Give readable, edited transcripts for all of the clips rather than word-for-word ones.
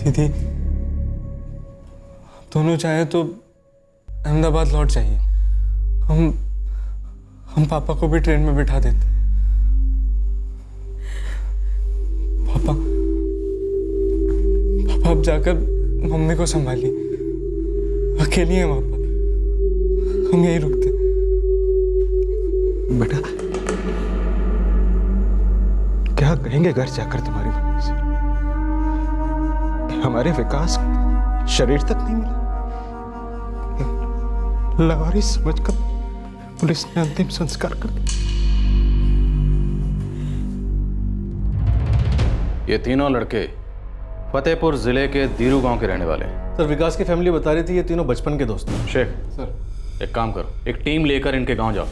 दीदी, दोनों चाहे तो अहमदाबाद लौट जाइए। हम पापा को भी ट्रेन में बिठा देते। पापा अब जाकर मम्मी को संभालिए, अकेली हैं वहां पर, हम यहीं रुकते। बेटा, क्या कहेंगे घर जाकर तुम्हारी मम्मी से? हमारे विकास शरीर तक नहीं मिला, लावारिस समझकर पुलिस ने अंतिम संस्कार कर दिया। ये तीनों लड़के फतेहपुर जिले के दीरू गांव के रहने वाले हैं। सर, विकास की फैमिली बता रही थी ये तीनों बचपन के दोस्त हैं। शेख सर, एक काम करो, एक टीम लेकर इनके गांव जाओ,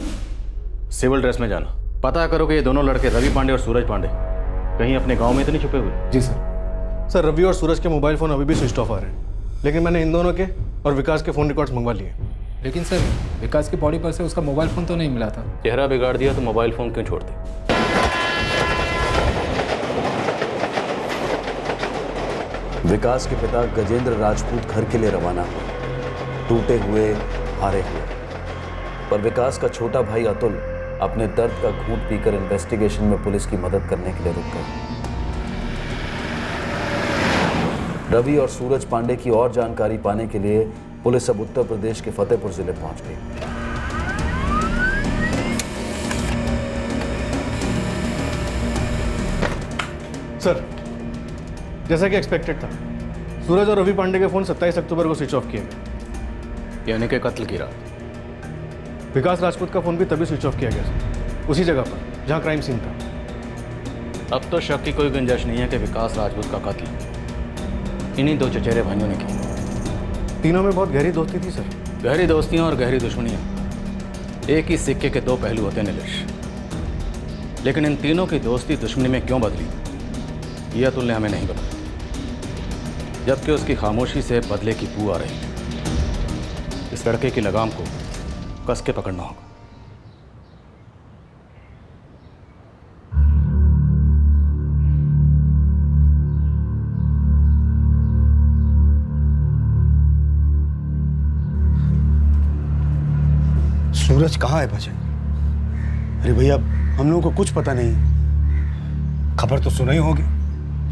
सिविल ड्रेस में जाना, पता करो कि ये दोनों लड़के रवि पांडे और सूरज पांडे कहीं अपने गांव में तो नहीं छुपे हुए। जी सर। सर, रवि और सूरज के मोबाइल फ़ोन अभी भी स्विच ऑफ आ रहे हैं, लेकिन मैंने इन दोनों के और विकास के फ़ोन रिकॉर्ड्स मंगवा लिए। लेकिन सर, विकास की बॉडी पर से उसका मोबाइल फ़ोन तो नहीं मिला था। चेहरा बिगाड़ दिया तो मोबाइल फ़ोन क्यों छोड़ते? विकास के पिता गजेंद्र राजपूत घर के लिए रवाना हुए, टूटे हुए, हारे हुए। पर विकास का छोटा भाई अतुल अपने दर्द का घूंट पीकर इन्वेस्टिगेशन में पुलिस की मदद करने के लिए रुक गए। रवि और सूरज पांडे की और जानकारी पाने के लिए पुलिस अब उत्तर प्रदेश के फतेहपुर जिले पहुंच गई। सर, जैसा कि एक्सपेक्टेड था, सूरज और रवि पांडे के फ़ोन 27 अक्टूबर को स्विच ऑफ किए गए। यानी कि कत्ल की रात। विकास राजपूत का फ़ोन भी तभी स्विच ऑफ किया गया सर, उसी जगह पर जहां क्राइम सीन था। अब तो शक की कोई गुंजाइश नहीं है कि विकास राजपूत का कत्ल इन्हीं दो चचेरे भाइयों ने किया। तीनों में बहुत गहरी दोस्ती थी सर। गहरी दोस्तियां और गहरी दुश्मनियां एक ही सिक्के के दो पहलू होते हैं नीलेश। लेकिन इन तीनों की दोस्ती दुश्मनी में क्यों बदली, ये अतुल ने हमें नहीं बताया, जबकि उसकी खामोशी से बदले की बू आ रही है। इस लड़के की लगाम को कस के पकड़ना होगा। सूरज कहाँ है भजन? अरे भैया, हम लोगों को कुछ पता नहीं। खबर तो सुने ही होगी।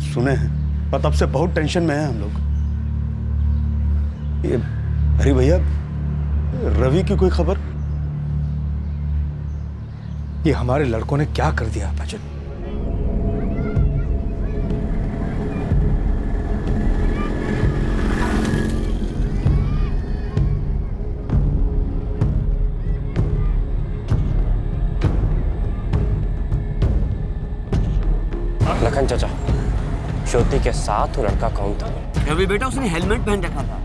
सुने हैं, पर तब से बहुत टेंशन में हैं हम लोग। ये अरे भैया, रवि की कोई खबर? ये हमारे लड़कों ने क्या कर दिया भजन? लखन चाचा, ज्योति के साथ वो लड़का कौन था? रवि बेटा, उसने हेलमेट पहन रखा था,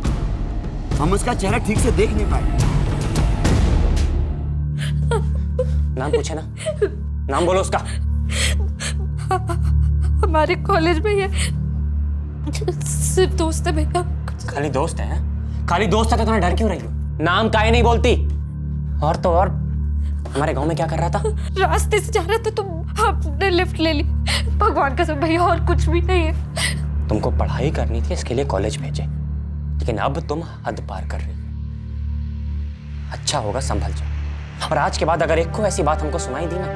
हम उसका चेहरा ठीक से देख नहीं पाए। नाम पूछे ना, नाम बोलो उसका। हमारे कॉलेज में ये सिर्फ दोस्त है बेटा। खाली दोस्त है? खाली दोस्त है तो तुम्हें डर क्यों रही हो? नाम काहे नहीं बोलती? और तो और हमारे गांव में क्या कर रहा था? रास्ते से जा रहा था तो आपने लिफ्ट ले ली। भगवान कसम भैया, और कुछ भी नहीं है। तुमको पढ़ाई करनी थी, इसके लिए कॉलेज भेजे, लेकिन अब तुम हद पार कर रही हो। अच्छा होगा संभल जाओ, और आज के बाद अगर एक को ऐसी बात हमको सुनाई दी ना,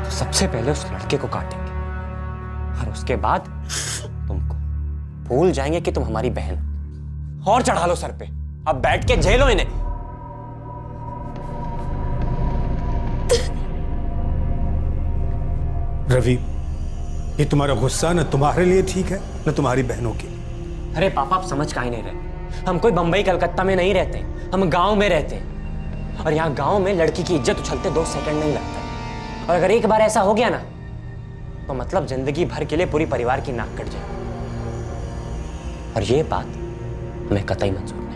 तो सबसे पहले उस लड़के को काटेंगे, और उसके बाद तुमको भूल जाएंगे कि तुम हमारी बहन। और चढ़ा लो सर पे, अब बैठ के झेलो इन्हें। रवि, ये तुम्हारा गुस्सा न तुम्हारे लिए ठीक है न तुम्हारी बहनों के लिए। अरे पापा, आप समझ काहे नहीं रहे? हम कोई बंबई कलकत्ता में नहीं रहते, हम गांव में रहते हैं, और यहाँ गांव में लड़की की इज्जत उछलते 2 सेकंड नहीं लगता। और अगर एक बार ऐसा हो गया ना, तो मतलब जिंदगी भर के लिए पूरी परिवार की नाक कट जाए। और ये बात हमें कतई मंजूर नहीं।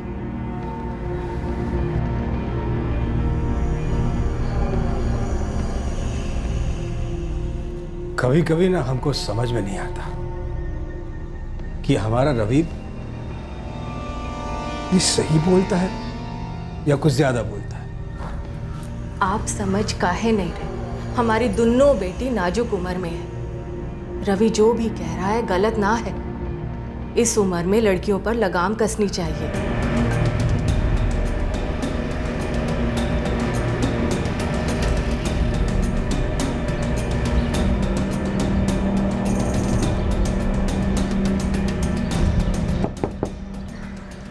कभी कभी ना हमको समझ में नहीं आता कि हमारा रवि ये सही बोलता है या कुछ ज्यादा बोलता है। आप समझ काहे नहीं रहे? हमारी दोनों बेटी नाजुक उम्र में है। रवि जो भी कह रहा है गलत ना है। इस उम्र में लड़कियों पर लगाम कसनी चाहिए।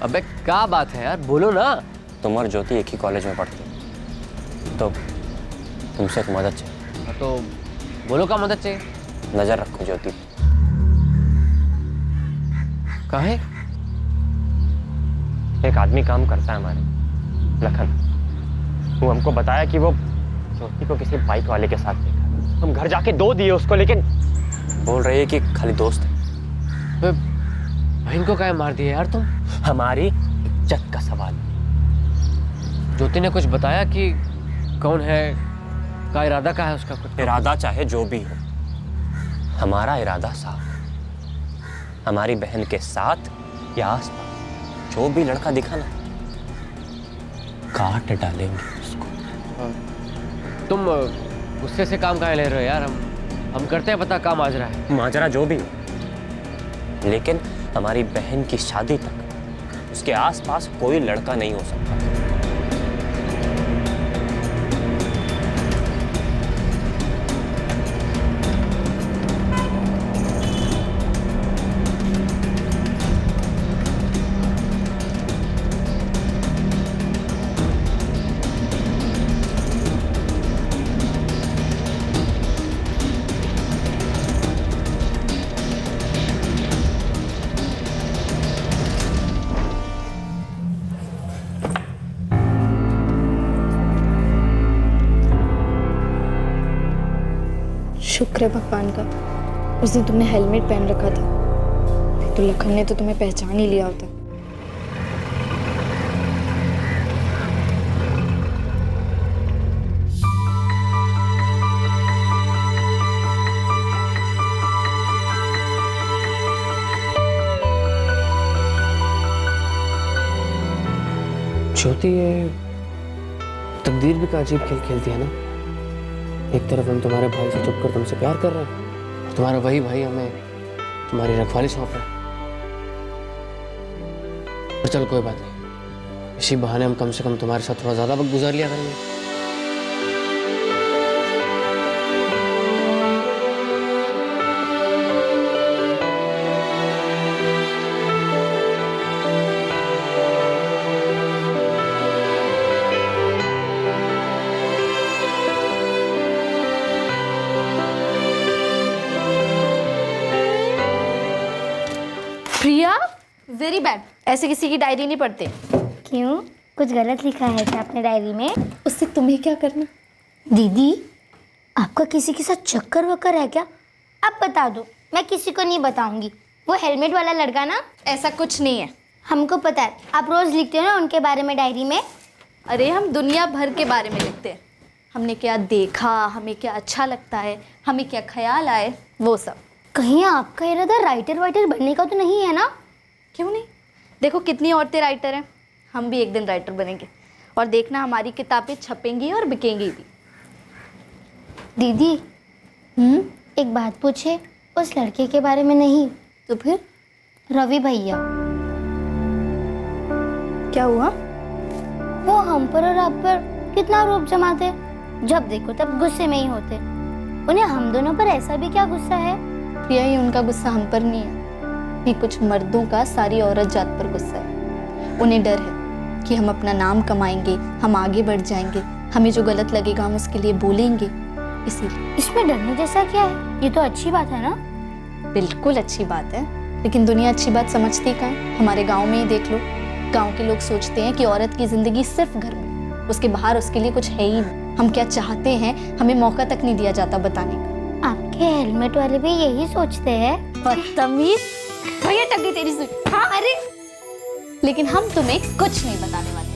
अबे क्या बात है यार, बोलो ना। तुम और ज्योति एक ही कॉलेज में पढ़ते हो, तो तुमसे एक मदद चाहिए। तो बोलो क्या मदद चाहिए। नजर रखो ज्योति। काहे? एक आदमी काम करता है हमारे, लखन। वो हमको बताया कि वो ज्योति को किसी बाइक वाले के साथ देखा। हम घर जाके 2 दिए उसको, लेकिन बोल रही है कि खाली दोस्त है। बहन को काहे मार दिया यार तुम? हमारी इज्जत का सवाल। ज्योति ने कुछ बताया कि कौन है, का इरादा क्या है उसका? कुछ इरादा चाहे जो भी हो, हमारा इरादा साफ है। हमारी बहन के साथ या आसपास जो भी लड़का दिखा ना, काट डालेंगे उसको। तुम गुस्से से काम काहे ले रहे हो यार? हम करते हैं पता काम माजरा है। माजरा जो भी हो, लेकिन हमारी बहन की शादी तक उसके आसपास कोई लड़का नहीं हो सकता। शुक्र है भगवान का, उस दिन तुमने हेलमेट पहन रखा था, तो लखन ने तो तुम्हें पहचान ही लिया होता। ज्योति, ये तकदीर भी का अजीब खेल खेलती है ना। एक तरफ हम तुम्हारे भाई से छुपकर तुमसे प्यार कर रहे हैं, तुम्हारा वही भाई हमें तुम्हारी रखवाली सौंप रहा है। पर चल कोई बात नहीं, इसी बहाने हम कम से कम तुम्हारे साथ थोड़ा ज्यादा वक्त गुजार लिया करेंगे। प्रिया, वेरी बैड। ऐसे किसी की डायरी नहीं पढ़ते। क्यों? कुछ गलत लिखा है क्या आपने डायरी में? उससे तुम्हें क्या करना? दीदी, आपका किसी के साथ चक्कर वक्कर है क्या? आप बता दो, मैं किसी को नहीं बताऊंगी। वो हेलमेट वाला लड़का ना? ऐसा कुछ नहीं है। हमको पता है, आप रोज लिखते हो ना उनके बारे में डायरी में। अरे हम दुनिया भर के बारे में लिखते हैं, हमने क्या देखा, हमें क्या अच्छा लगता है, हमें क्या ख्याल आए, वो सब। कहीं आपका इरादा राइटर वाइटर बनने का तो नहीं है ना? क्यों नहीं, देखो कितनी औरतें राइटर हैं, हम भी एक दिन राइटर बनेंगे और देखना हमारी किताबें छपेंगी और बिकेंगी भी। दीदी, एक बात पूछे, उस लड़के के बारे में नहीं तो फिर? रवि भैया। क्या हुआ? वो हम पर और आप पर कितना रोब जमाते, जब देखो तब गुस्से में ही होते। उन्हें हम दोनों पर ऐसा भी क्या गुस्सा है? प्रिया, ये उनका गुस्सा हम पर नहीं है, ये कुछ मर्दों का सारी औरत जात पर गुस्सा है। उन्हें डर है कि हम अपना नाम कमाएंगे, हम आगे बढ़ जाएंगे, हमें जो गलत लगेगा हम उसके लिए बोलेंगे, इसीलिए। इसमें डरने जैसा क्या है? ये तो अच्छी बात है ना? बिल्कुल अच्छी बात है, लेकिन दुनिया अच्छी बात समझती कहाँ है? हमारे गाँव में ही देख लो, गाँव के लोग सोचते हैं कि औरत की जिंदगी सिर्फ घर में, उसके बाहर उसके लिए कुछ है ही नहीं। हम क्या चाहते हैं हमें मौका तक नहीं दिया जाता बताने का। आपके हेलमेट वाले भी यही सोचते हैं। बदतमीज। भैया टक गई तेरी सुई। हाँ, अरे लेकिन हम तुम्हें कुछ नहीं बताने वाले।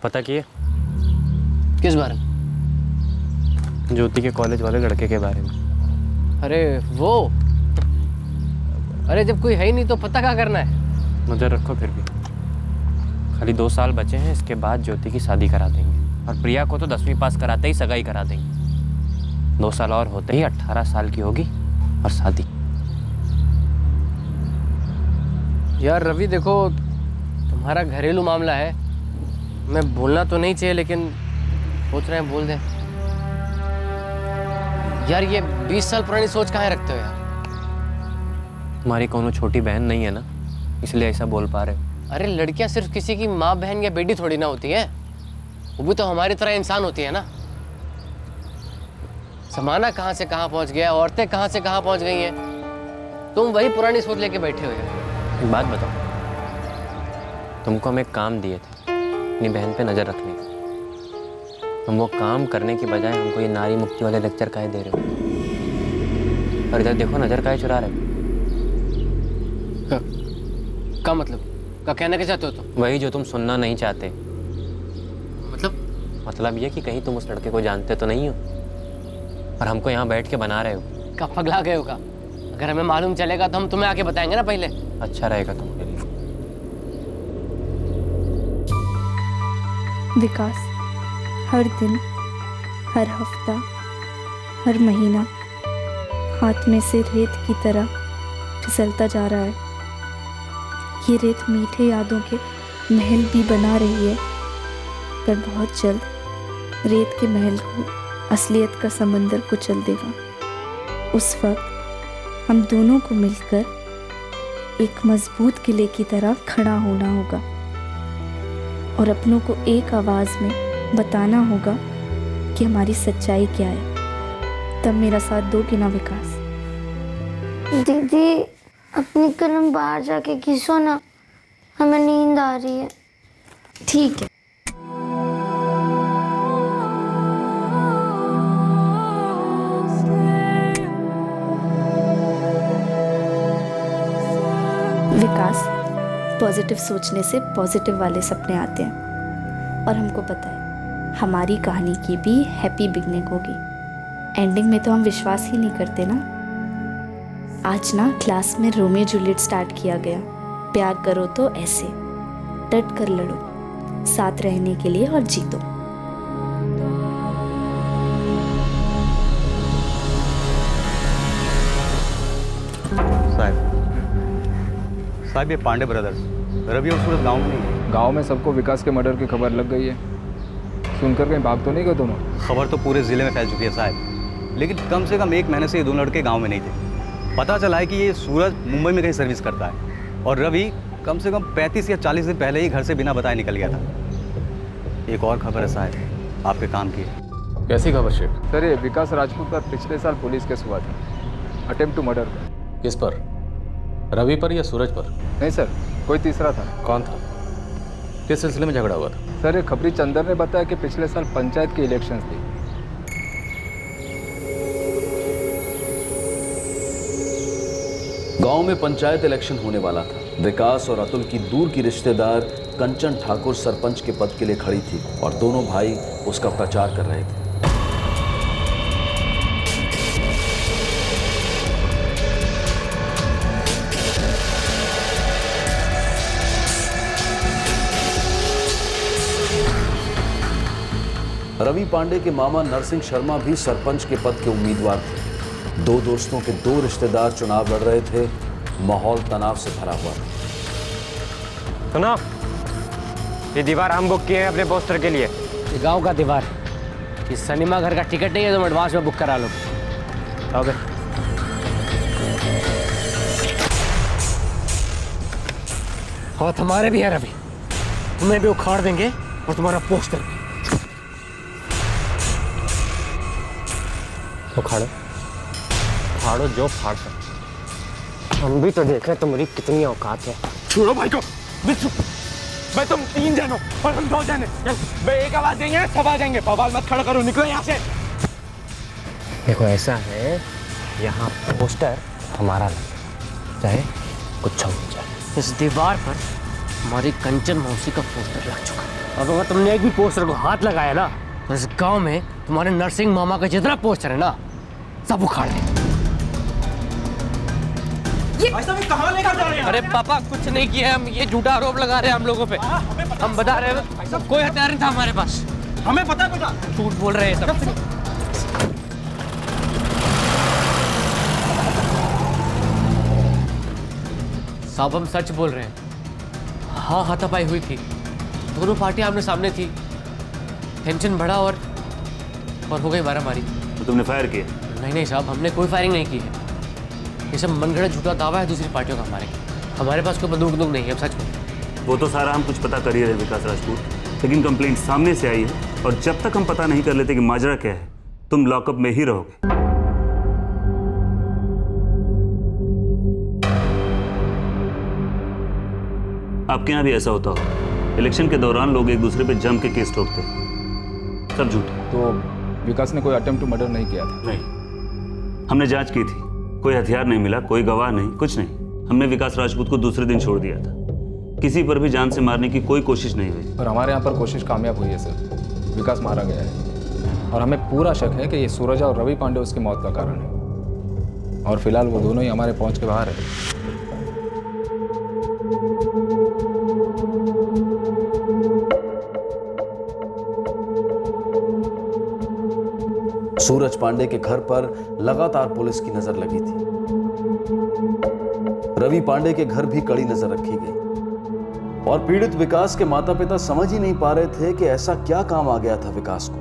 पता किए? किस बारे में? ज्योति के कॉलेज वाले लड़के के बारे में। अरे वो, अरे जब कोई है ही नहीं तो पता क्या करना है? नजर रखो फिर भी। खाली 2 साल बचे हैं, इसके बाद ज्योति की शादी करा देंगे और प्रिया को तो 10वीं पास कराते ही सगाई करा देंगे। 2 साल और होते ही 18 साल की होगी और शादी। यार रवि देखो, तुम्हारा घरेलू मामला है, मैं बोलना तो नहीं चाहिए लेकिन सोच रहे हैं बोल दें। यार ये 20 साल पुरानी सोच कहाँ रखते हो यार? तुम्हारी कोनो छोटी बहन नहीं है ना, इसलिए ऐसा बोल पा रहे हो। अरे लड़कियां सिर्फ किसी की माँ बहन या बेटी थोड़ी ना होती हैं, वो भी तो हमारी तरह इंसान होती है ना। जमाना कहाँ से कहाँ पहुँच गया, औरतें कहाँ से कहाँ पहुँच गई हैं, तुम वही पुरानी सोच लेके बैठे हो यार। एक बात बताओ, तुमको हम एक काम दिए थे अपनी बहन पे नज़र रखने का, तुम वो काम करने की बजाय हमको ये नारी मुक्ति वाले लेक्चर काहे दे रहे हो? और इधर देखो, नज़र काहे चुरा रहे हो? क्या मतलब? क्या कहना क्या चाहते हो तुम? वही जो तुम सुनना नहीं चाहते। मतलब ये कि कहीं तुम उस लड़के को जानते तो नहीं हो और हमको यहाँ बैठ के बना रहे हो। क्या पगला गए हो का? अगर हमें मालूम चलेगा तो हम तुम्हें आके बताएंगे ना पहले। अच्छा रहेगा तुम्हारे लिए। विकास, हर दिन, हर हफ्ता, हर महीना हाथ में से रेत की तरह फिसलता जा रहा है। ये रेत मीठे यादों के महल भी बना रही है, पर बहुत जल्द रेत के महल को असलियत का समंदर कुचल देगा। उस वक्त हम दोनों को मिलकर एक मजबूत किले की तरह खड़ा होना होगा और अपनों को एक आवाज़ में बताना होगा कि हमारी सच्चाई क्या है। तब मेरा साथ दोगे ना विकास? दीदी, अपनी कलम बाहर जाके घिसो ना, हमें नींद आ रही है। ठीक है। विकास, पॉजिटिव सोचने से पॉजिटिव वाले सपने आते हैं और हमको पता है हमारी कहानी की भी हैप्पी बिगनिंग होगी। एंडिंग में तो हम विश्वास ही नहीं करते ना। आज ना क्लास में रोमियो जूलियट स्टार्ट किया गया। प्यार करो तो ऐसे, डट कर लड़ो, साथ रहने के लिए और जीतो। साहब, ये पांडे ब्रदर्स, रवि और सूरज गांव में नहीं है। गांव में सबको विकास के मर्डर की खबर लग गई है। सुनकर कहीं भाग तो नहीं गए दोनों? खबर तो पूरे ज़िले में फैल चुकी है साहब, लेकिन कम से कम 1 महीने से ये दोनों लड़के गांव में नहीं थे। पता चला है कि ये सूरज मुंबई में कहीं सर्विस करता है और रवि कम से कम 35 या 40 दिन पहले ही घर से बिना बताए निकल गया था। एक और खबर है साहब आपके काम की। कैसी खबर शेख? सर ये विकास राजपूत पर पिछले साल पुलिस केस हुआ था, अटेम्प्ट टू मर्डर पर। किस पर? रवि पर या सूरज पर? नहीं सर, कोई तीसरा था। कौन था? किस सिलसिले में झगड़ा हुआ था? सर ये खबरी चंदर ने बताया कि पिछले साल पंचायत की इलेक्शंस थी। गांव में पंचायत इलेक्शन होने वाला था। विकास और अतुल की दूर की रिश्तेदार कंचन ठाकुर सरपंच के पद के लिए खड़ी थी और दोनों भाई उसका प्रचार कर रहे थे। रवि पांडे के मामा नरसिंह शर्मा भी सरपंच के पद के उम्मीदवार थे। दो दोस्तों के दो रिश्तेदार चुनाव लड़ रहे थे। माहौल तनाव से भरा हुआ था। सुनो, ये दीवार हम बुक किए हैं अपने पोस्टर के लिए। ये गांव का दीवार, इस सिनेमा घर का टिकट नहीं है तो एडवांस में बुक करा लो। ओके। और तुम्हारे भी है रवि, तुम्हें भी उखाड़ देंगे और तुम्हारा पोस्टर भी। उखाड़ो, उखाड़ो जो फाड़ सकते। हम भी तो देखें तुम्हारी कितनी औकात है। छोड़ो भाई को। मैं तुम 3 जन हो और हम 2 जन हैं। मैं एक आवाज देंगे सब आ जाएंगे। बवाल मत खड़ा करो, निकलो यहाँ से। देखो ऐसा है, यहाँ पोस्टर हमारा लगा, चाहे कुछ हो जाए। इस दीवार पर हमारी कंचन मौसी का पोस्टर लग चुका है। अब अगर तुमने एक भी पोस्टर को हाथ लगाया ना तो इस गांव में तुम्हारे नरसिंह मामा का जितना पोस्टर है ना सब उखाड़ दे। ऐसा भी कहाँ लेकर जा रहे हैं? अरे पापा कुछ नहीं किया, हम ये झूठा आरोप लगा रहे हैं हम लोगों पे। हम बता रहे हैं कोई हथियार नहीं था हमारे पास। हमें पता है बेटा, झूठ बोल रहे हैं सब। साहब हम सच बोल रहे हैं। हाँ, हाथापाई हुई थी, दोनों पार्टियां आमने सामने थी, टेंशन बढ़ा और हो गई मारामारी। तो तुमने फायर किया? नहीं साहब, हमने कोई फायरिंग नहीं की है। ये सब मनगढ़ंत झूठा दावा है दूसरी पार्टियों का हमारे पास कोई बंदूक नहीं है, सच में। वो तो सारा हम कुछ पता कर ही रहे विकास राजपूत, लेकिन कंप्लेंट सामने से आई है और जब तक हम पता नहीं कर लेते कि माजरा क्या है, तुम लॉकअप में ही रहोगे। आपके यहाँ भी ऐसा होता हो? इलेक्शन के दौरान लोग एक दूसरे पे जम के केस ठोकते हैं, सब झूठ। तो विकास ने कोई अटेम्प्ट टू मर्डर नहीं किया था? नहीं, हमने जांच की थी, कोई हथियार नहीं मिला, कोई गवाह नहीं, कुछ नहीं। हमने विकास राजपूत को दूसरे दिन छोड़ दिया था, किसी पर भी जान से मारने की कोई कोशिश नहीं हुई। और हमारे यहाँ पर कोशिश कामयाब हुई है सर, विकास मारा गया है और हमें पूरा शक है कि ये सूरज और रवि पांडे उसकी मौत का कारण है और फिलहाल वो दोनों ही हमारे पहुंच के बाहर है। सूरज पांडे के घर पर लगातार पुलिस की नजर लगी थी। रवि पांडे के घर भी कड़ी नजर रखी गई और पीड़ित विकास के माता पिता समझ ही नहीं पा रहे थे कि ऐसा क्या काम आ गया था विकास को,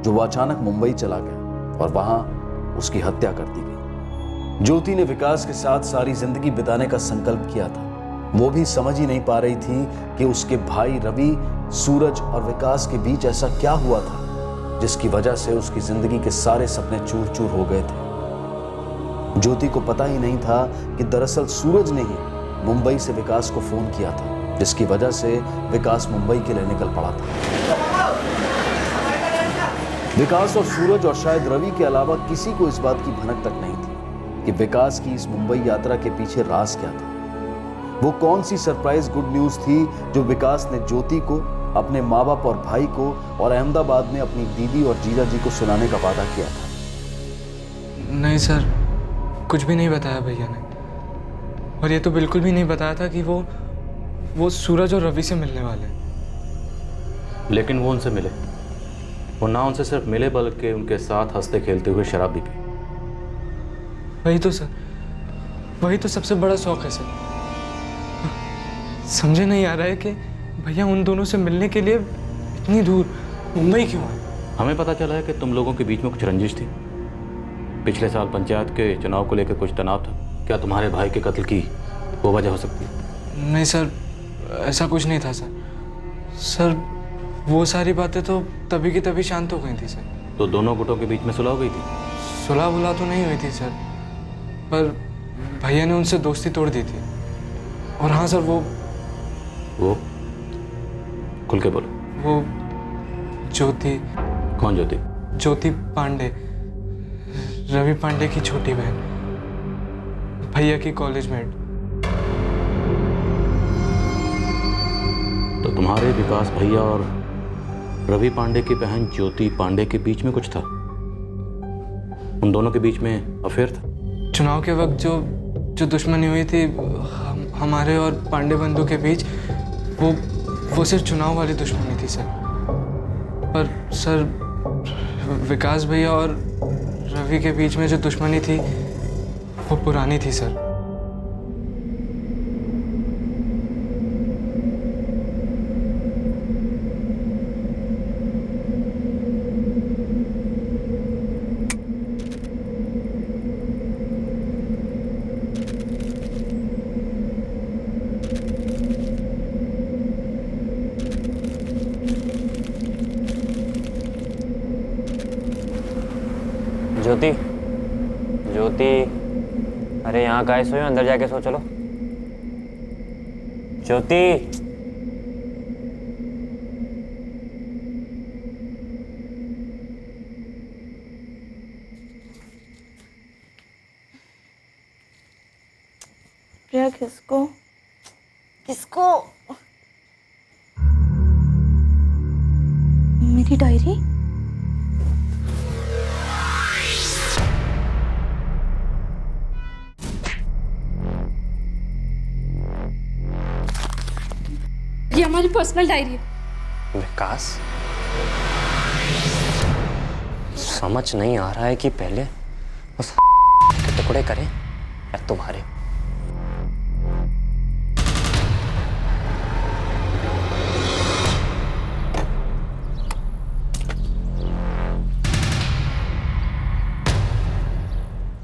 जो वो अचानक मुंबई चला गया और वहां उसकी हत्या कर दी गई। ज्योति ने विकास के साथ सारी जिंदगी बिताने का संकल्प किया था। वो भी समझ ही नहीं पा रही थी कि उसके भाई रवि, सूरज और विकास के बीच ऐसा क्या हुआ था जिसकी वजह से उसकी जिंदगी के सारे सपने चूर चूर हो गए थे। ज्योति को पता ही नहीं था कि दरअसल सूरज ने ही मुंबई से विकास को फोन किया था, जिसकी वजह से विकास मुंबई के लिए निकल पड़ा था। विकास और सूरज और शायद रवि के अलावा किसी को इस बात की भनक तक नहीं थी कि विकास की इस मुंबई यात्रा के पीछे राज क्या था। वो कौन सी सरप्राइज गुड न्यूज थी जो विकास ने ज्योति को, अपने माँ बाप और भाई को और अहमदाबाद में अपनी दीदी और जीजा जी को सुनाने का वादा किया था। नहीं सर, कुछ भी नहीं बताया भैया ने, और ये तो बिल्कुल भी नहीं बताया था कि वो सूरज और रवि से मिलने वाले हैं। लेकिन वो उनसे मिले, वो ना उनसे सिर्फ मिले बल्कि उनके साथ हंसते खेलते हुए शराब भी पी। वही तो सर, वही तो सबसे बड़ा शौक है सर। समझे नहीं आ रहा है कि भैया उन दोनों से मिलने के लिए इतनी दूर मुंबई क्यों है? हमें पता चला है कि तुम लोगों के बीच में कुछ रंजिश थी। पिछले साल पंचायत के चुनाव को लेकर कुछ तनाव था। क्या तुम्हारे भाई के कत्ल की वो वजह हो सकती है? नहीं सर, ऐसा कुछ नहीं था सर। सर वो सारी बातें तो तभी की तभी शांत हो गई थी सर। तो दोनों गुटों के बीच में सुलह हो गई थी? सुलह बुला तो नहीं हुई थी सर, पर भैया ने उनसे दोस्ती तोड़ दी थी। और हाँ सर, वो खुल के बोलो। वो ज्योति। कौन ज्योति? ज्योति पांडे, रवि पांडे की छोटी बहन, भैया की कॉलेज मेट। तो तुम्हारे विकास भैया और रवि पांडे की बहन ज्योति पांडे के बीच में कुछ था? उन दोनों के बीच में अफेयर था? चुनाव के वक्त जो दुश्मनी हुई थी हमारे और पांडे बंधु के बीच, वो सिर्फ चुनाव वाली दुश्मनी थी सर। पर सर, विकास भैया और रवि के बीच में जो दुश्मनी थी वो पुरानी थी सर। ज्योति, ज्योति, अरे यहाँ काहे सोए हो? अंदर जाके सो चलो। ज्योति, प्रिया, किसको किसको? मेरी डायरी। ये हमारी पर्सनल डायरी है। विकास, समझ नहीं आ रहा है कि पहले उस के टुकड़े करें या तुम्हारे।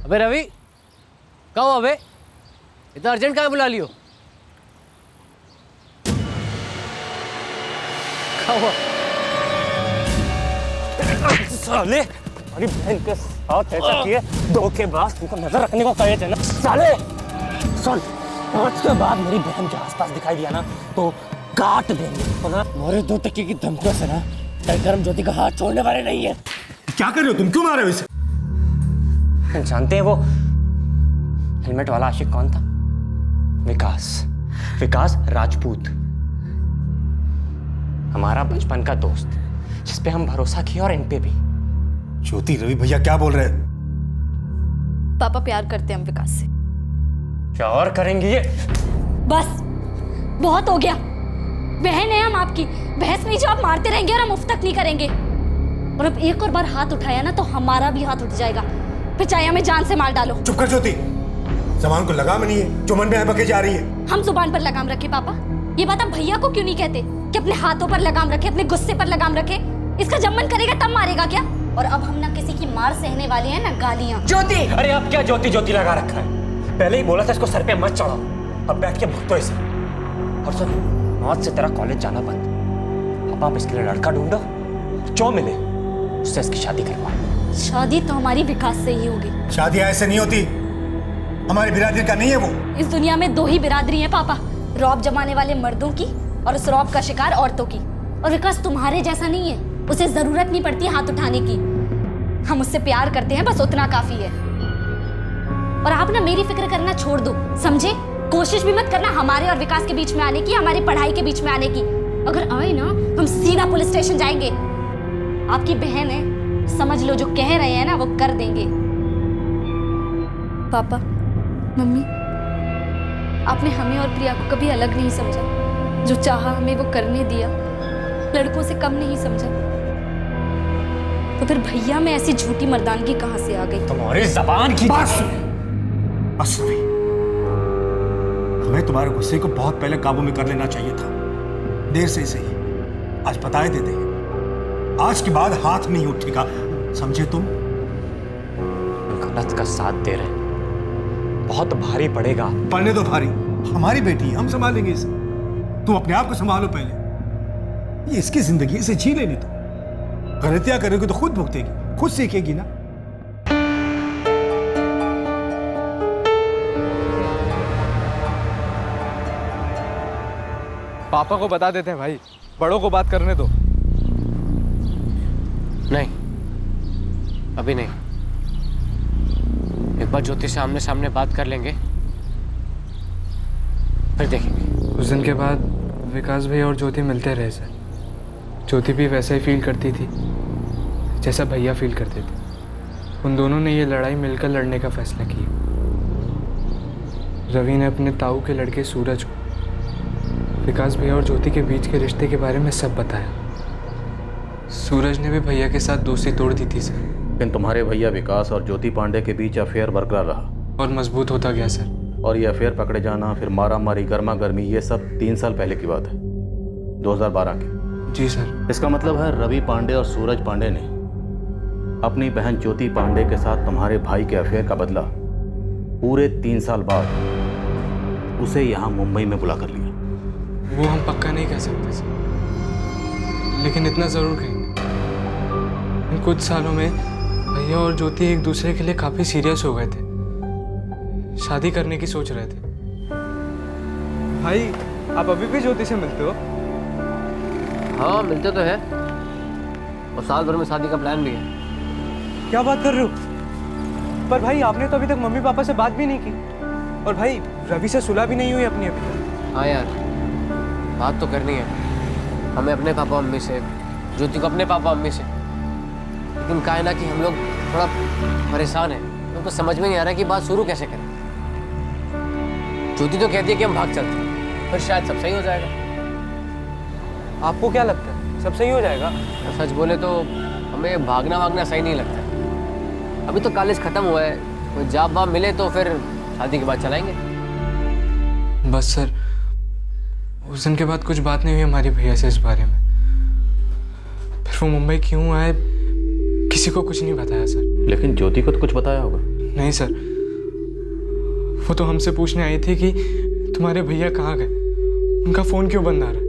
अबे रवि, कहो अबे, इतना अर्जेंट कहाँ बुला लियो? कहो साले, अरे बहन के साथ ऐसा किए, धोखेबाज, तुमको नजर रखने को कहे थे ना साले। सुन, आज के बाद मेरी बहन के आसपास दिखाई दिया ना तो काट देंगे, तो ना मोरे 2 टके की धमकियों से ना धर्म ज्योति का हाथ छोड़ने वाले नहीं है। क्या कर रहे हो तुम? क्यों मार रहे हो इसे? जानते हैं वो हेलमेट वाला आशिक कौन था? विकास राजपूत, हमारा बचपन का दोस्त, जिस पे हम भरोसा किया और इन पे भी। ज्योति, रवि भैया क्या बोल रहे हैं? पापा प्यार करते हैं हम विकास से। क्या और करेंगे ये? बस बहुत हो गया। बहन है हम आपकी, बहस नहीं जो आप मारते रहेंगे और हम मुफ्त तक नहीं करेंगे। और अब एक और बार हाथ उठाया ना तो हमारा भी हाथ उठ जाएगा, फिर चाहे हमें जान से मार डालो। चुप कर ज्योति, जबान को लगाम नहीं है, जो मन में बके जा रही है। हम जुबान पर लगाम रखे पापा, ये बात आप भैया को क्यों नहीं कहते कि अपने हाथों पर लगाम रखे, अपने गुस्से पर लगाम रखे? इसका जब मन करेगा तब मारेगा क्या? और अब हम ना किसी की मार सहने वाले हैं ना गालियां। ज्योति, अरे अब क्या ज्योति लगा रखा है? पहले ही बोला था इसको सर पे मत चढ़ाओ, अब बैठ के भुगतो इसे। और सुन, मौत से तेरा कॉलेज जाना बंद। अब आप इसके लिए लड़का ढूंढो, जो मिले उससे इसकी शादी करवाओ। शादी तो हमारी विकास से ही होगी। शादी ऐसे नहीं होती, हमारी बिरादरी का नहीं है वो। इस दुनिया में 2 ही बिरादरी हैं पापा, रौब जमाने वाले मर्दों की और उस रौब का शिकार औरतों की। और विकास तुम्हारे जैसा नहीं है, उसे जरूरत नहीं पड़ती हाथ उठाने की। हम उससे प्यार करते हैं, बस उतना काफी है। और आप ना मेरी फिक्र करना छोड़ दो, समझे? कोशिश भी मत करना हमारे और विकास के बीच में आने की, हमारी पढ़ाई के बीच में आने की। अगर आए ना हम सीधा पुलिस स्टेशन जाएंगे। आपकी बहन है, समझ लो जो कह रहे हैं ना वो कर देंगे। पापा, मम्मी, आपने हमें और प्रिया को कभी अलग नहीं समझा। जो चाहा हमें वो करने दिया, लड़कों से कम नहीं समझा। तो फिर भैया में ऐसी झूठी मर्दानगी कहाँ से आ गई? तुम्हारी जबान की बस रवि, हमें तुम्हारे गुस्से को बहुत पहले काबू में कर लेना चाहिए था। देर से सही, आज बताए दे देंगे। आज के बाद हाथ नहीं उठेगा, समझे तुम? गलत का साथ दे रहे, बहुत भारी पड़ेगा। पढ़ने दो भारी, हमारी बेटी, हम संभालेंगे इसे। तुम अपने आप को संभालो पहले। ये इसकी जिंदगी, इसे जी लेने दो। गलतियां करोगे तो खुद भुगतेगी, खुद सीखेगी ना। पापा को बता देते हैं भाई, बड़ों को बात करने दो। नहीं, अभी नहीं। एक बार ज्योति से आमने सामने बात कर लेंगे, फिर देखेंगे। उस दिन के बाद विकास भैया और ज्योति मिलते रहे सर। ज्योति भी वैसा ही फील करती थी जैसा भैया फील करते थे। उन दोनों ने ये लड़ाई मिलकर लड़ने का फैसला किया। रवि ने अपने ताऊ के लड़के सूरज को विकास भैया और ज्योति के बीच के रिश्ते के बारे में सब बताया। सूरज ने भी भैया के साथ दोस्ती तोड़ दी थी सर। लेकिन तुम्हारे भैया विकास और ज्योति पांडे के बीच अफेयर बरकरार रहा और मजबूत होता गया सर। और ये अफेयर पकड़े जाना, फिर मारा मारी, गर्मा गर्मी, ये सब 3 साल पहले की बात है, 2012 की। जी सर। इसका मतलब है रवि पांडे और सूरज पांडे ने अपनी बहन ज्योति पांडे के साथ तुम्हारे भाई के अफेयर का बदला पूरे 3 साल बाद उसे यहाँ मुंबई में बुला कर लिया। वो हम पक्का नहीं कह सकते सर, लेकिन इतना ज़रूर कहेंगे, इन कुछ सालों में भैया और ज्योति एक दूसरे के लिए काफ़ी सीरियस हो गए थे, शादी करने की सोच रहे थे। भाई, आप अभी भी ज्योति से मिलते हो? हाँ, मिलते तो है, और साल भर में शादी का प्लान भी है। क्या बात कर रहे हो? पर भाई, आपने तो अभी तक मम्मी पापा से बात भी नहीं की, और भाई रवि से सुलह भी नहीं हुई अपनी अभी तक। हाँ यार, बात तो करनी है हमें अपने पापा मम्मी से, ज्योति को अपने पापा मम्मी से। लेकिन क्या है ना कि हम लोग थोड़ा परेशान हैं, उनको समझ में नहीं आ रहा कि बात शुरू कैसे करें। ज्योति तो कहती है कि हम भाग चलते हैं, फिर शायद सब सही हो जाएगा। आपको क्या लगता है, सब सही हो जाएगा? सच बोले तो हमें भागना सही नहीं लगता। अभी तो कॉलेज खत्म हुआ है, कोई जॉब वाब मिले तो फिर शादी के बाद चलाएंगे। बस सर, उस दिन के बाद कुछ बात नहीं हुई हमारी भैया से इस बारे में। फिर वो मुंबई क्यों आए, किसी को कुछ नहीं बताया सर। लेकिन ज्योति को तो कुछ बताया होगा। नहीं सर, वो तो हमसे पूछने आई थी कि तुम्हारे भैया कहाँ गए, उनका फोन क्यों बंद आ रहा है।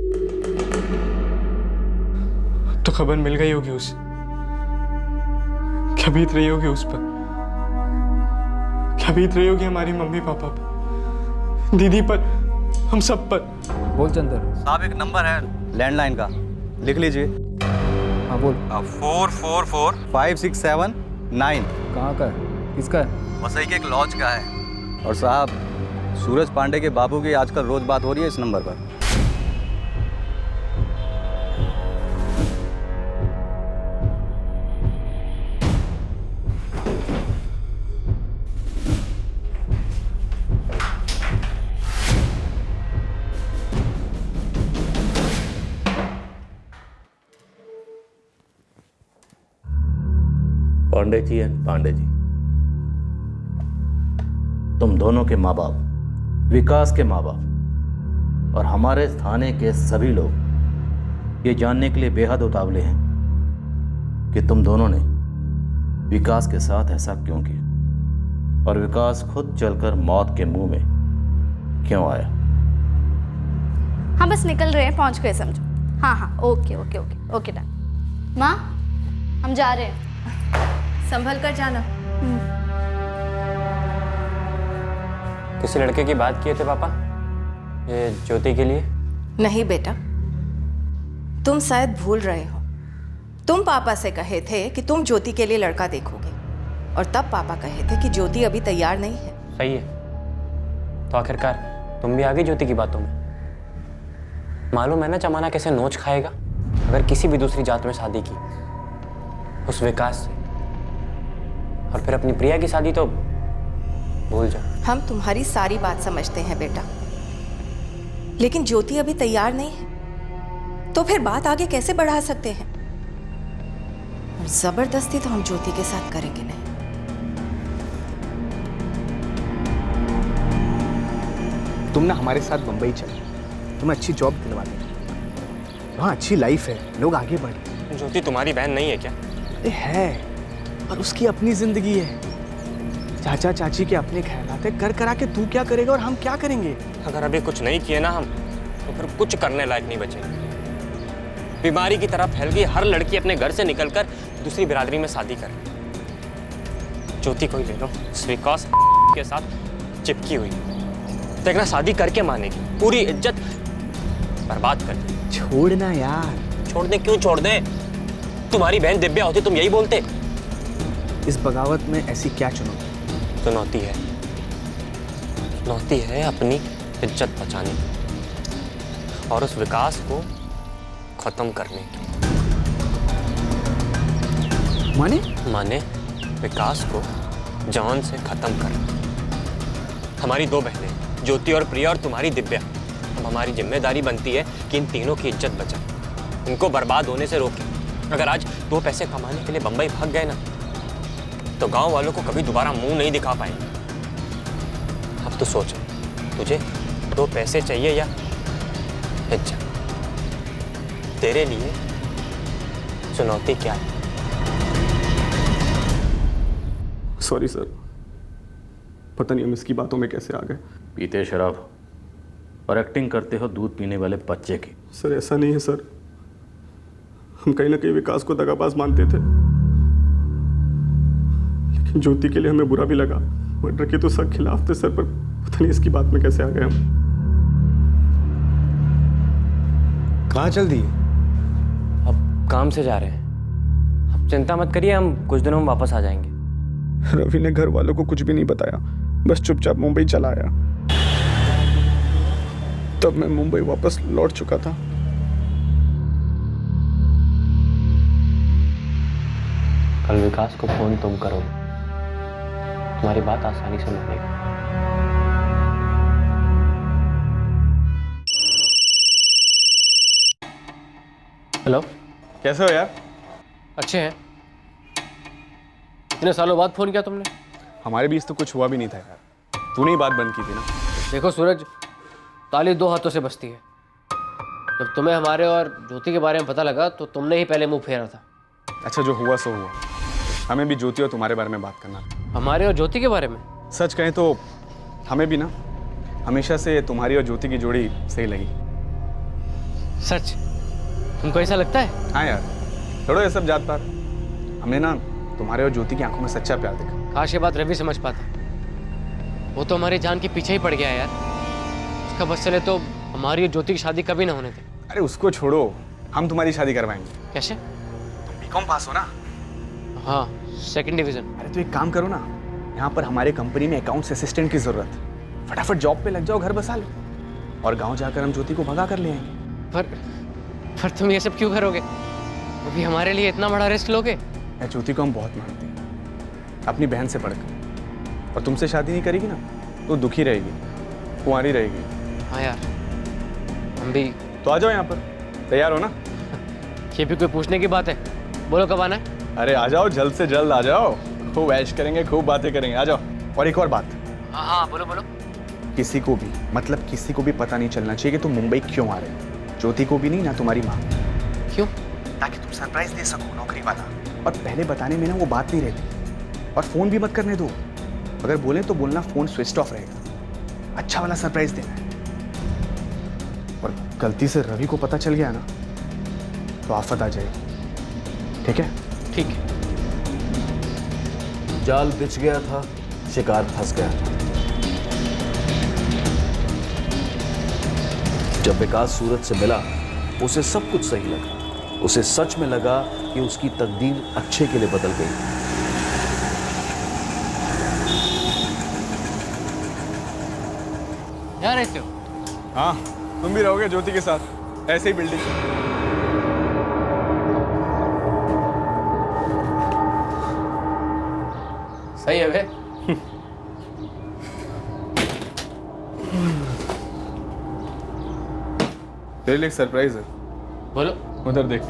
तो खबर मिल गई होगी उसे, क्या बीत रही होगी उस पर, क्या बीत रही होगी हमारी मम्मी पापा पर, दीदी पर, हम सब पर। बोल चंदर। साहब एक नंबर है लैंडलाइन का, लिख लीजिए। हाँ बोल। 444567 कहाँ का है, किसका है? वसई के एक लॉज का है। और साहब सूरज पांडे के बाबू की आजकल रोज बात हो रही है इस नंबर पर। पांडे जी एंड पांडे जी, तुम दोनों के माँ बाप, विकास के माँ बाप और हमारे थाने के सभी लोग ये जानने के लिए बेहद उतावले हैं कि तुम दोनों ने विकास के साथ ऐसा क्यों किया और विकास खुद चलकर मौत के मुंह में क्यों आया। हाँ बस निकल रहे हैं, पहुंच गए समझो। हाँ हाँ okay okay okay okay done. माँ हम जा रहे हैं। संभल कर जाना। किसी लड़के की बात किए थे पापा ये ज्योति के लिए? नहीं बेटा, तुम शायद भूल रहे हो। तुम पापा से कहे थे कि तुम ज्योति के लिए लड़का देखोगे और तब पापा कहे थे कि ज्योति अभी तैयार नहीं है। सही है, तो आखिरकार तुम भी आ गई ज्योति की बातों में। मालूम है ना जमाना कैसे नोच खाएगा अगर किसी भी दूसरी जात में शादी की, उस विकास से। और फिर अपनी प्रिया की शादी तो भूल जाओ। हम तुम्हारी सारी बात समझते हैं बेटा, लेकिन ज्योति अभी तैयार नहीं है, तो फिर बात आगे कैसे बढ़ा सकते हैं? और जबरदस्ती तो हम ज्योति के साथ करेंगे नहीं। तुम ना हमारे साथ मुंबई चलो, तुम्हें अच्छी जॉब दिलवा देंगे, वहाँ अच्छी लाइफ है, लोग आगे बढ़े। ज्योति तुम्हारी बहन नहीं है क्या? अरे है, और उसकी अपनी जिंदगी है। चाचा चाची के अपने ख्यालात है, कर करा के तू क्या करेगा और हम क्या करेंगे? अगर अभी कुछ नहीं किए ना हम, तो फिर कुछ करने लायक नहीं बचेंगे। बीमारी की तरह फैल गई, हर लड़की अपने घर से निकलकर दूसरी बिरादरी में शादी कर। ज्योति को ही ले लो, विकास के साथ चिपकी हुई, देखना शादी करके मानेगी, पूरी इज्जत बर्बाद कर दी। छोड़ना यार। छोड़ दे? क्यों छोड़ दे? तुम्हारी बहन दिव्या होती तुम यही बोलते। इस बगावत में ऐसी क्या चुनौती? चुनौती है, चुनौती है अपनी इज्जत बचाने की और उस विकास को खत्म करने की। माने विकास को जान से खत्म करना। हमारी दो बहनें ज्योति और प्रिया और तुम्हारी दिव्या, अब हमारी जिम्मेदारी बनती है कि इन तीनों की इज्जत बचाएं, इनको बर्बाद होने से रोकें। अगर आज दो पैसे कमाने के लिए बंबई भाग गए ना, तो गांव वालों को कभी दोबारा मुंह नहीं दिखा पाएंगे। अब तो सोच, तुझे दो पैसे चाहिए या इज्जत? तेरे लिए चुनौती क्या है? सॉरी सर, पता नहीं हम इसकी बातों में कैसे आ गए। पीते शराब और एक्टिंग करते हो दूध पीने वाले बच्चे की। सर ऐसा नहीं है सर, हम कहीं ना कहीं विकास को दगाबाज मानते थे, लेकिन ज्योति के लिए हमें बुरा भी लगा। मर्डर के तो सब खिलाफ थे सर, पर पता नहीं इसकी बात में कैसे आ गए हम। कहाँ चल दी? अब काम से जा रहे हैं। अब चिंता मत करिए, हम कुछ दिनों में वापस आ जाएंगे। रवि ने घर वालों को कुछ भी नहीं बताया, बस चुपचाप मुंबई चला आया। तब मैं मुंबई वापस लौट चुका था। कल विकास को फोन तुम करो, तुम्हारी बात आसानी से मानेगा। हेलो, कैसे हो यार? अच्छे हैं। इतने सालों बाद फोन किया तुमने? हमारे बीच तो कुछ हुआ भी नहीं था यार, तूने ही बात बंद की थी ना। देखो सूरज, ताली दो हाथों से बजती है। जब तुम्हें हमारे और ज्योति के बारे में पता लगा तो तुमने ही पहले मुंह फेरा था। अच्छा, जो हुआ सो हुआ। हमें भी ज्योति और तुम्हारे बारे में बात करना था। हमारे और ज्योति के बारे में? सच कहें तो हमें भी ना हमेशा से तुम्हारी और ज्योति की जोड़ी सही लगी। सच? तुमको ऐसा लगता है? हाँ यार, छोड़ो ये सब जात पात। हमने ना तुम्हारे और ज्योति की आंखों में सच्चा प्यार देखा। काश ये बात रवि समझ पाता। वो तो हमारी जान के पीछे ही पड़ गया यार। उसका बस चले तो हमारी और ज्योति की शादी कभी ना होने थे। अरे उसको छोड़ो, हम तुम्हारी शादी करवाएंगे। कैसे? बीकॉम पास हो ना? हाँ, 2nd डिवीजन। अरे तो एक काम करो ना, यहाँ पर हमारे कंपनी में अकाउंट्स असिस्टेंट की जरूरत है। फटाफट जॉब पे लग जाओ, घर बसा लो, और गांव जाकर हम ज्योति को भगा कर ले आएंगे। पर तुम ये सब क्यों करोगे? अभी हमारे लिए इतना बड़ा रिस्क लोगे? ज्योति को हम बहुत मानते हैं, अपनी बहन से पढ़कर, और तुमसे शादी नहीं करेगी ना तो दुखी रहेगी, कुंवारी रहेगी। हाँ यार, हम भी। तो आ जाओ यहाँ पर, तैयार हो ना? ये भी कोई पूछने की बात है? बोलो कब आना है? अरे आ जाओ, जल्द से जल्द आ जाओ, खूब ऐश करेंगे, खूब बातें करेंगे, आ जाओ। और एक और बात। हाँ, बोलो बोलो। किसी को भी, मतलब किसी को भी पता नहीं चलना चाहिए कि तुम मुंबई क्यों आ रहे हो। ज्योति को भी नहीं, ना तुम्हारी माँ। क्यों? ताकि तुम सरप्राइज दे सको नौकरी वाला। और पहले बताने में ना वो बात नहीं रहती। और फोन भी मत करने दो, अगर बोले तो बोलना फोन स्विच ऑफ रहेगा। अच्छा वाला सरप्राइज देना है। और गलती से रवि को पता चल गया ना तो आफत आ जाएगी। ठीक है? ठीक है। जाल बिछ गया था, शिकार फंस गया था। जब विकास सूरज से मिला, उसे सब कुछ सही लगा। उसे सच में लगा कि उसकी तकदीर अच्छे के लिए बदल गई। यहाँ रहते हो? हाँ, तुम भी रहोगे ज्योति के साथ, ऐसे ही बिल्डिंग। सही है बे। तेरे लिए एक सरप्राइज है। बोलो। उधर देख।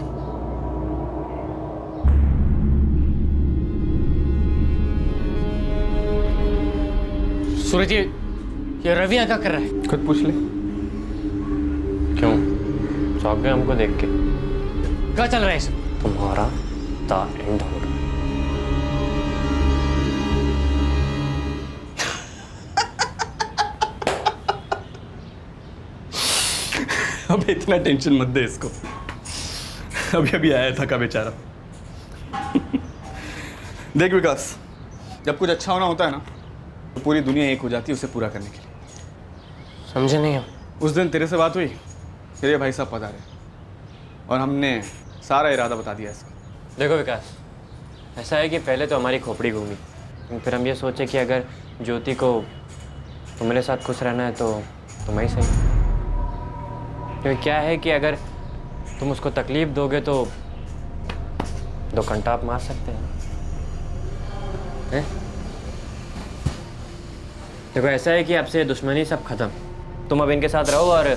सूरज, ये रवि यहाँ क्या कर रहा है? खुद पूछ ले। क्यों? चौंक गए हमको देख के? क्या चल रहा है सब? तुम्हारा द एंड होगा। अब इतना टेंशन मत दे इसको, अभी अभी आया था का बेचारा। देख विकास, जब कुछ अच्छा होना होता है ना तो पूरी दुनिया एक हो जाती है उसे पूरा करने के लिए। समझे नहीं हम। उस दिन तेरे से बात हुई, तेरे भाई साहब पधारे और हमने सारा इरादा बता दिया इसका। देखो विकास, ऐसा है कि पहले तो हमारी खोपड़ी घूमी, फिर हम ये सोचे कि अगर ज्योति को तुम्हारे साथ खुश रहना है तो तुम ही सही। क्योंकि क्या है कि अगर तुम उसको तकलीफ दोगे तो 2 घंटा आप मार सकते हैं। देखो ऐसा है कि आपसे दुश्मनी सब खत्म, तुम अब इनके साथ रहो और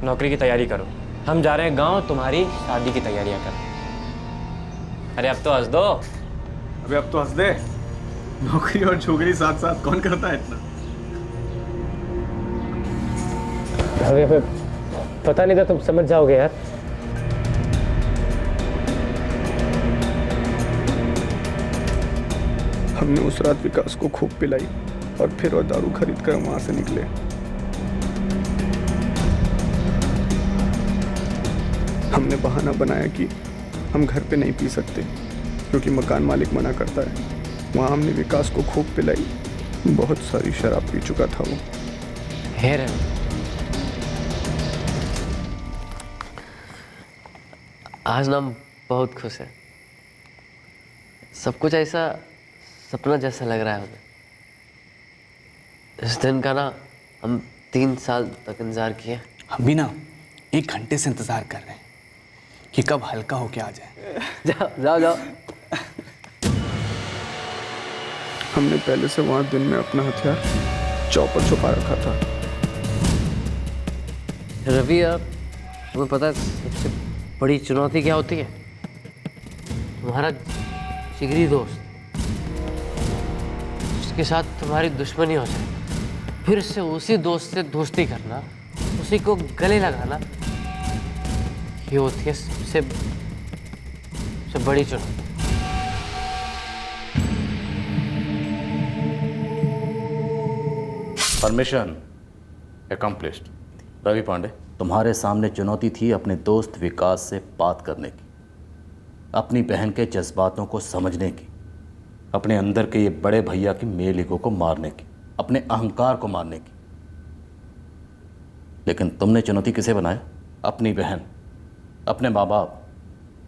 नौकरी की तैयारी करो। हम जा रहे हैं गांव तुम्हारी शादी की तैयारियां कर। अरे अब तो हंस दो। अबे अब तो हंस दे, नौकरी और छोकरी साथ साथ कौन करता है इतना। अबे पता नहीं था तुम समझ जाओगे यार। हमने उस रात विकास को खूब पिलाई और फिर और दारू खरीद कर वहां से निकले। हमने बहाना बनाया कि हम घर पे नहीं पी सकते क्योंकि मकान मालिक मना करता है। वहां हमने विकास को खूब पिलाई, बहुत सारी शराब पी चुका था वो। आज ना हम बहुत खुश हैं। सब कुछ ऐसा सपना जैसा लग रहा है हमें। इस दिन का ना हम 3 साल तक इंतजार किए। हम भी ना 1 घंटे से इंतजार कर रहे हैं कि कब हल्का होके आ जाए। जाओ जाओ। हमने पहले से वहां दिन में अपना हथियार चौपर छुपा रखा था। रवि यार, तुम्हें पता है सबसे बड़ी चुनौती क्या होती है? तुम्हारा जिगरी दोस्त जिसके साथ तुम्हारी दुश्मनी हो जाए, फिर से उसी दोस्त से दोस्ती करना, उसी को गले लगाना, ये होती है सबसे बड़ी चुनौती। Permission accomplished. रवि पांडे, तुम्हारे सामने चुनौती थी अपने दोस्त विकास से बात करने की, अपनी बहन के जज्बातों को समझने की, अपने अंदर के ये बड़े भैया की मेल ईगो को मारने की, अपने अहंकार को मारने की। लेकिन तुमने चुनौती किसे बनाया? अपनी बहन, अपने माँ बाप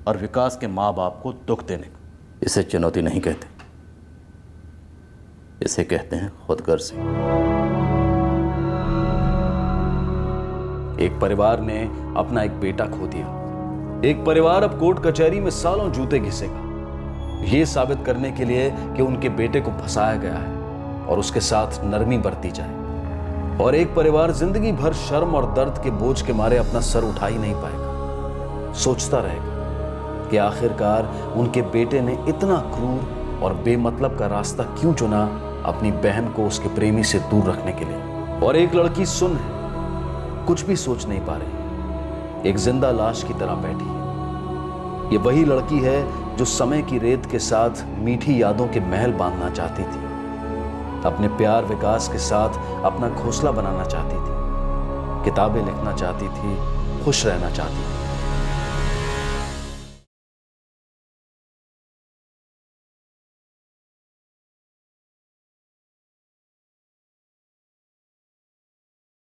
और विकास के माँ बाप को दुख देने को। इसे चुनौती नहीं कहते, इसे कहते हैं खुदगर्जी। एक परिवार ने अपना एक बेटा खो दिया। एक परिवार अब कोर्ट कचहरी में सालों जूते घिसेगा, ये साबित करने के लिए कि उनके बेटे को फंसाया गया है और उसके साथ नरमी बरती जाए। और एक परिवार जिंदगी भर शर्म और दर्द के बोझ के मारे अपना सर उठा ही नहीं पाएगा, सोचता रहेगा कि आखिरकार उनके बेटे ने इतना क्रूर और बेमतलब का रास्ता क्यों चुना अपनी बहन को उसके प्रेमी से दूर रखने के लिए। और एक लड़की सुन है, कुछ भी सोच नहीं पा रही, एक जिंदा लाश की तरह बैठी है। ये वही लड़की है जो समय की रेत के साथ मीठी यादों के महल बांधना चाहती थी, अपने प्यार विकास के साथ अपना घोंसला बनाना चाहती थी, किताबें लिखना चाहती थी, खुश रहना चाहती थी।